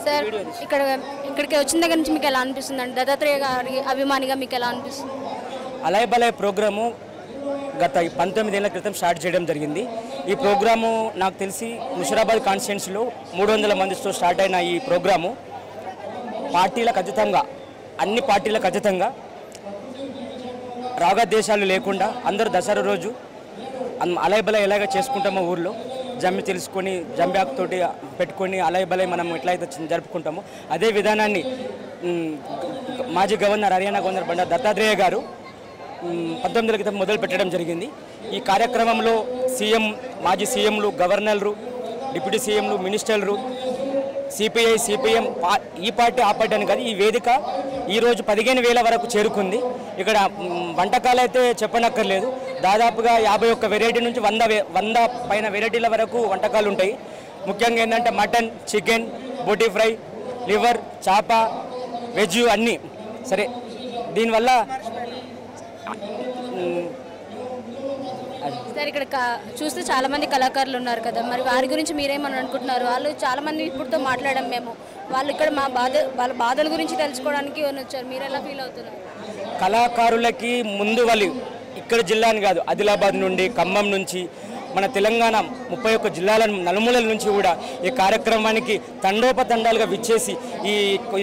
Sir ఇక్కడికి వచ్చిన దగ్గర నుంచి మీకు ఎలా అనిపిస్తుంది అండి? దత్తాత్రేయ గారి అభిమానిగా మీకు ఎలా అనిపిస్తుంది? అలాయ్ బలాయ్ ప్రోగ్రాము గత 19 ఏళ్ల క్రితం స్టార్ట్ చేయడం జరిగింది. ఈ ప్రోగ్రాము నాకు తెలిసి ముషిరాబాద్ కాన్స్టిట్యున్సీలో 300 మందితో స్టార్ట్ అయిన ఈ ప్రోగ్రాము పార్టీలకు అతీతంగా అన్ని పార్టీలకు అతీతంగా రాగద్వేషాలు లేకుండా అందరూ దసరా రోజు అలాయ్ బలాయ్ ఎలాగ చేసుకుంటామో ఊర్లో జమ్మి తెలుసుకొని జంబ్యాక్తోటి పెట్టుకొని అలాయ్ బలాయ్ మనం ఎట్లయితే జరుపుకుంటామో అదే విధానాన్ని మాజీ గవర్నర్ హర్యానా గవర్నర్ బండారు దత్తాత్రేయ గారు 19 ఏళ్ల క్రితం మొదలు పెట్టడం జరిగింది. ఈ కార్యక్రమంలో సీఎం, మాజీ సీఎంలు, గవర్నర్లు, డిప్యూటీ సీఎంలు, మినిస్టర్లు, సిపిఐ, సిపిఎం, ఈ పార్టీ ఆ పార్టీ అని కాదు, ఈ వేదిక ఈరోజు 15,000 వరకు చేరుకుంది. ఇక్కడ వంటకాలు అయితే చెప్పనక్కర్లేదు, దాదాపుగా 51 వెరైటీ నుంచి 100 పైన వెరైటీల వరకు వంటకాలు ఉంటాయి. ముఖ్యంగా ఏంటంటే మటన్, చికెన్, బోటీ ఫ్రై, లివర్, చేప, వెజ్ అన్నీ. సరే, దీనివల్ల సార్ ఇక్కడ చూస్తే చాలా మంది కళాకారులు ఉన్నారు కదా, మరి వారి గురించి మీరేమని అనుకుంటున్నారు? వాళ్ళు చాలా మంది ఇప్పుడుతో మాట్లాడడం మేము, వాళ్ళు ఇక్కడ వాళ్ళ బాధల గురించి తెలుసుకోవడానికి వచ్చారు. మీరు ఎలా ఫీల్ అవుతున్నారు? కళాకారులకి ముందు వాళ్ళు ఇక్కడ జిల్లాని కాదు, ఆదిలాబాద్ నుండి, ఖమ్మం నుంచి, మన తెలంగాణ 31 జిల్లాల నలుమూలల నుంచి కూడా ఈ కార్యక్రమానికి తండోపతండాలుగా విచ్చేసి ఈ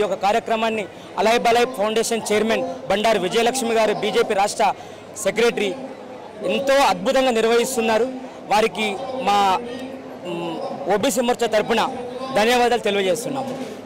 యొక్క కార్యక్రమాన్ని అలాయ్ బలాయ్ ఫౌండేషన్ చైర్మన్ బండారు విజయలక్ష్మి గారు, బీజేపీ రాష్ట్ర సెక్రటరీ ఎంతో అద్భుతంగా నిర్వహిస్తున్నారు. వారికి మా ఓబీసీ మోర్చా తరపున ధన్యవాదాలు తెలియజేస్తున్నాము.